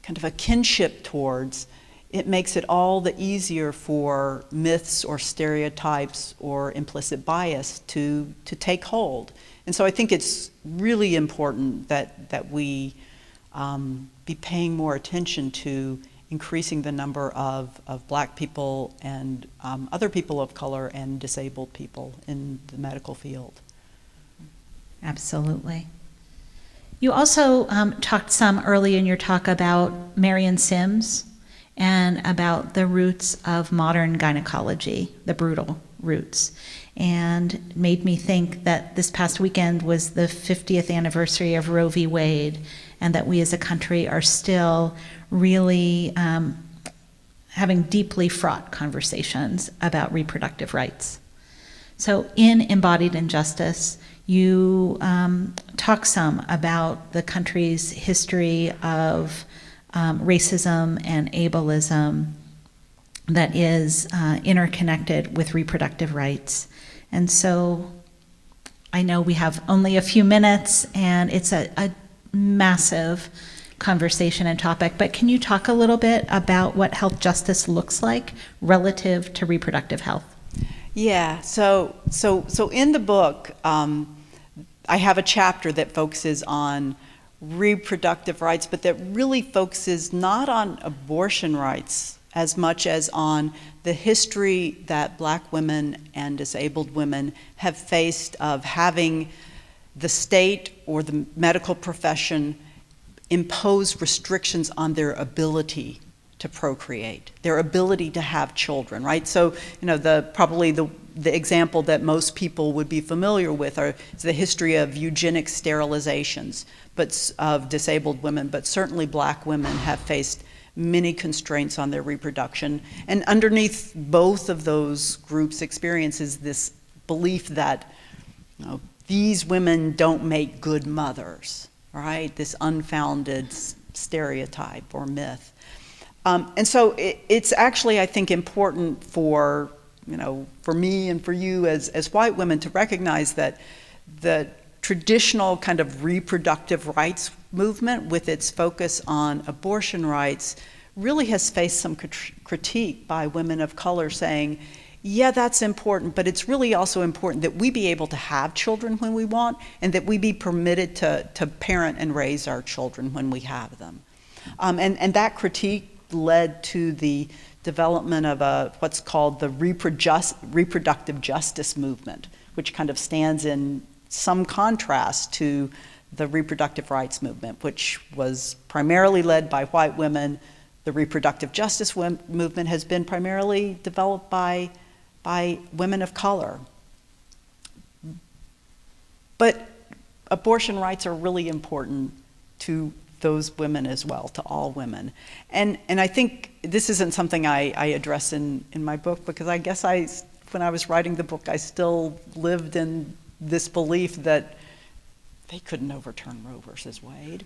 kind of a kinship towards, it makes it all the easier for myths or stereotypes or implicit bias to take hold. And so I think it's really important that we be paying more attention to increasing the number of Black people and other people of color and disabled people in the medical field. Absolutely. You also talked some early in your talk about Marion Sims and about the roots of modern gynecology, the brutal roots, and made me think that this past weekend was the 50th anniversary of Roe v. Wade, and that we as a country are still really having deeply fraught conversations about reproductive rights. So in Embodied Injustice, you talk some about the country's history of racism and ableism that is interconnected with reproductive rights. And so I know we have only a few minutes, and it's a massive conversation and topic, but can you talk a little bit about what health justice looks like relative to reproductive health? Yeah, so in the book, I have a chapter that focuses on reproductive rights, but that really focuses not on abortion rights as much as on the history that Black women and disabled women have faced of having the state or the medical profession impose restrictions on their ability to procreate, their ability to have children, right? So, you know, probably the example that most people would be familiar with is the history of eugenic sterilizations, but of disabled women, but certainly Black women have faced many constraints on their reproduction. And underneath both of those groups' experiences, this belief that, you know, these women don't make good mothers, right? This unfounded stereotype or myth. And so it's actually, I think, important for, you know, for me and for you as white women to recognize that the traditional kind of reproductive rights movement, with its focus on abortion rights, really has faced some critique by women of color saying, yeah, that's important, but it's really also important that we be able to have children when we want, and that we be permitted to parent and raise our children when we have them. And that critique led to the development of what's called the reproductive justice movement, which kind of stands in some contrast to the reproductive rights movement, which was primarily led by white women. The reproductive justice movement has been primarily developed by women of color. But abortion rights are really important to those women as well, to all women. And I think this isn't something I address in my book, because I guess when I was writing the book, I still lived in this belief that they couldn't overturn Roe versus Wade.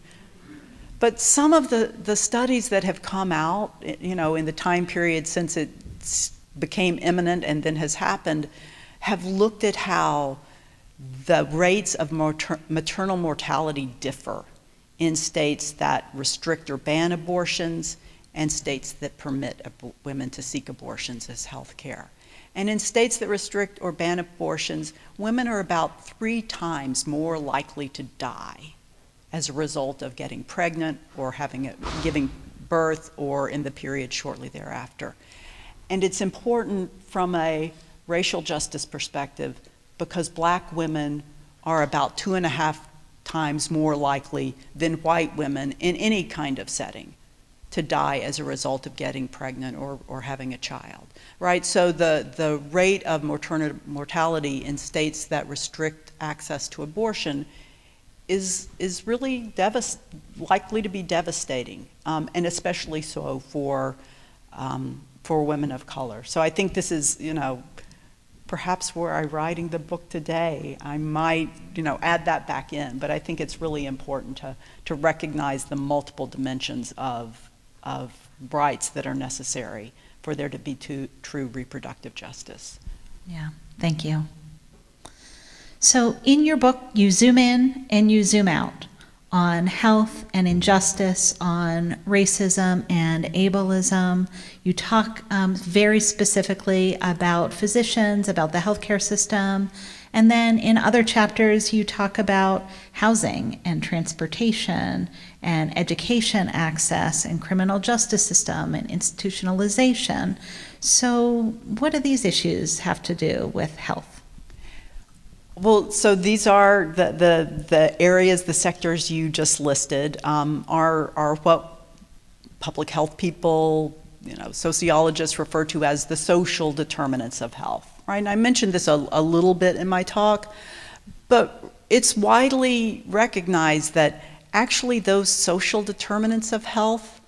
But some of the studies that have come out, you know, in the time period since it became imminent and then has happened, have looked at how the rates of maternal mortality differ in states that restrict or ban abortions and states that permit women to seek abortions as health care. And in states that restrict or ban abortions, women are about 3 times more likely to die as a result of getting pregnant or giving birth or in the period shortly thereafter. And it's important from a racial justice perspective because Black women are about 2.5 times more likely than white women in any kind of setting to die as a result of getting pregnant or having a child, right? So the rate of mortality in states that restrict access to abortion is really likely to be devastating, and especially so for women of color. So I think this is, you know, perhaps were I writing the book today, I might, add that back in. But I think it's really important to recognize the multiple dimensions of rights that are necessary for there to be true reproductive justice. Yeah, thank you. So in your book, you zoom in and you zoom out on health and injustice, on racism and ableism. You talk very specifically about physicians, about the healthcare system, and then in other chapters you talk about housing and transportation and education access and criminal justice system and institutionalization. So what do these issues have to do with health? Well, so these are the areas, the sectors you just listed are what public health people, sociologists refer to as the social determinants of health, right? And I mentioned this a little bit in my talk, but it's widely recognized that actually those social determinants of health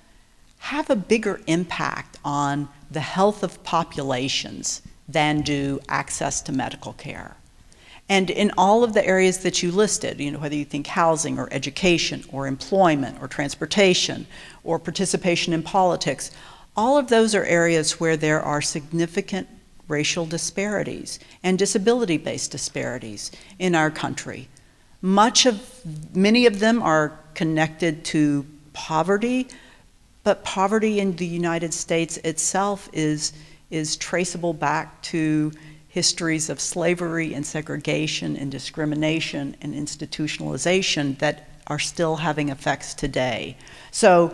have a bigger impact on the health of populations than do access to medical care. And in all of the areas that you listed, whether you think housing or education or employment or transportation or participation in politics, all of those are areas where there are significant racial disparities and disability-based disparities in our country. Many of them are connected to poverty, but poverty in the United States itself is traceable back to histories of slavery and segregation and discrimination and institutionalization that are still having effects today. So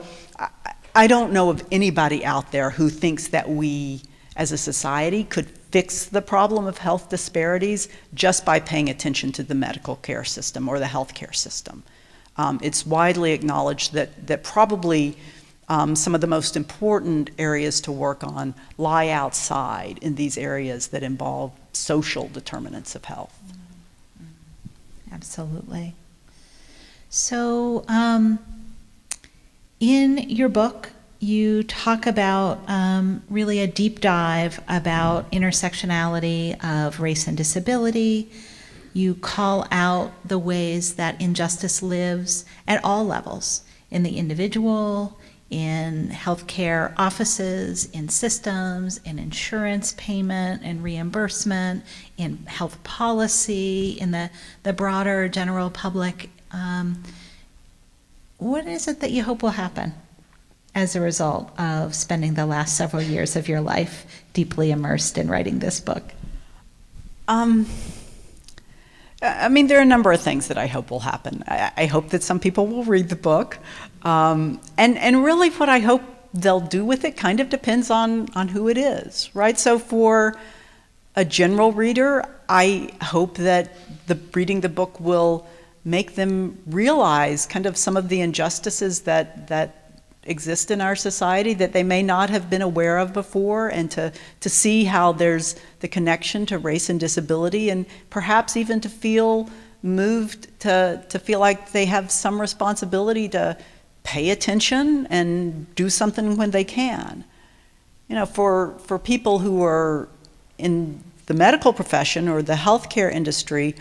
I don't know of anybody out there who thinks that we as a society could fix the problem of health disparities just by paying attention to the medical care system or the healthcare system. It's widely acknowledged that probably some of the most important areas to work on lie outside in these areas that involve social determinants of health. Absolutely. So in your book, you talk about really a deep dive about intersectionality of race and disability. You call out the ways that injustice lives at all levels, in the individual, in healthcare offices, in systems, in insurance payment and reimbursement, in health policy, in the broader general public. What is it that you hope will happen as a result of spending the last several years of your life deeply immersed in writing this book? There are a number of things that I hope will happen. I hope that some people will read the book. And really what I hope they'll do with it kind of depends on who it is, right? So for a general reader, I hope that reading the book will make them realize kind of some of the injustices that exist in our society that they may not have been aware of before, and to see how there's the connection to race and disability, and perhaps even to feel moved to feel like they have some responsibility to pay attention and do something when they can. For people who are in the medical profession or the healthcare industry,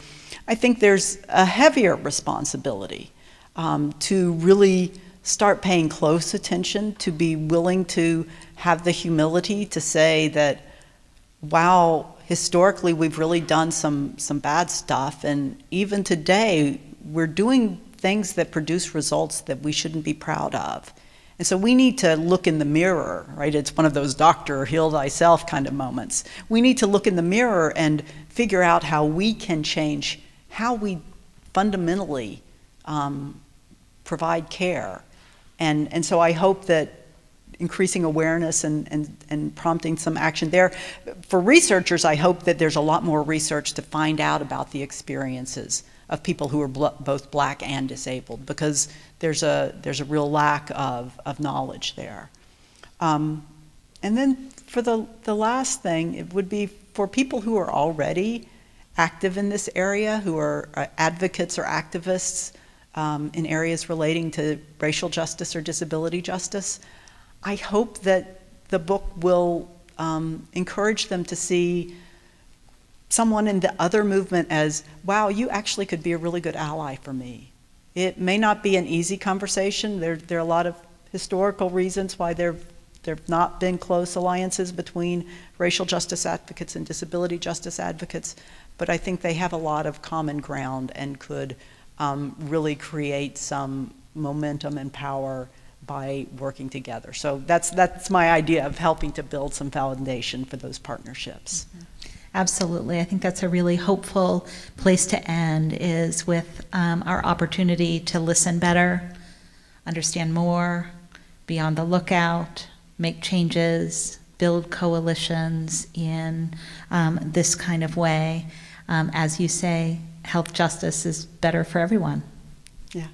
I think there's a heavier responsibility to really start paying close attention, to be willing to have the humility to say that, wow, historically we've really done some bad stuff, and even today we're doing things that produce results that we shouldn't be proud of. And so we need to look in the mirror, right? It's one of those Dr. Heal Thyself kind of moments. We need to look in the mirror and figure out how we can change how we fundamentally provide care. And so I hope that increasing awareness and prompting some action there. For researchers, I hope that there's a lot more research to find out about the experiences of people who are both Black and disabled, because there's a real lack of knowledge there. And then for the last thing, it would be for people who are already active in this area, who are advocates or activists in areas relating to racial justice or disability justice. I hope that the book will encourage them to see someone in the other movement as, wow, you actually could be a really good ally for me. It may not be an easy conversation. There are a lot of historical reasons why there have not been close alliances between racial justice advocates and disability justice advocates, but I think they have a lot of common ground and could really create some momentum and power by working together. So that's my idea of helping to build some foundation for those partnerships. Mm-hmm. Absolutely. I think that's a really hopeful place to end, is with our opportunity to listen better, understand more, be on the lookout, make changes, build coalitions in this kind of way. As you say, health justice is better for everyone. Yeah.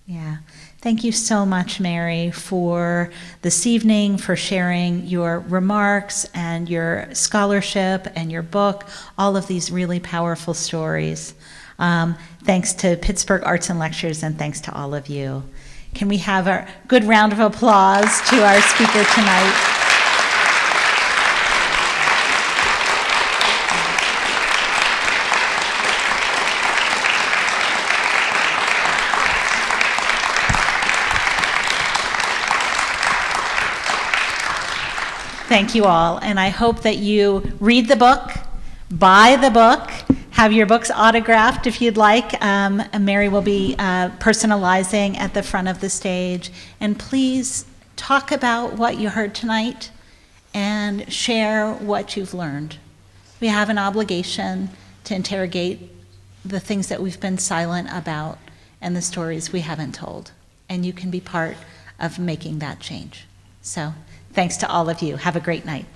Yeah. Thank you so much, Mary, for this evening, for sharing your remarks and your scholarship and your book, all of these really powerful stories. Thanks to Pittsburgh Arts and Lectures, and thanks to all of you. Can we have a good round of applause to our speaker tonight? Thank you all, and I hope that you read the book, buy the book, have your books autographed if you'd like. Mary will be personalizing at the front of the stage, and please talk about what you heard tonight and share what you've learned. We have an obligation to interrogate the things that we've been silent about and the stories we haven't told, and you can be part of making that change. So, thanks to all of you. Have a great night.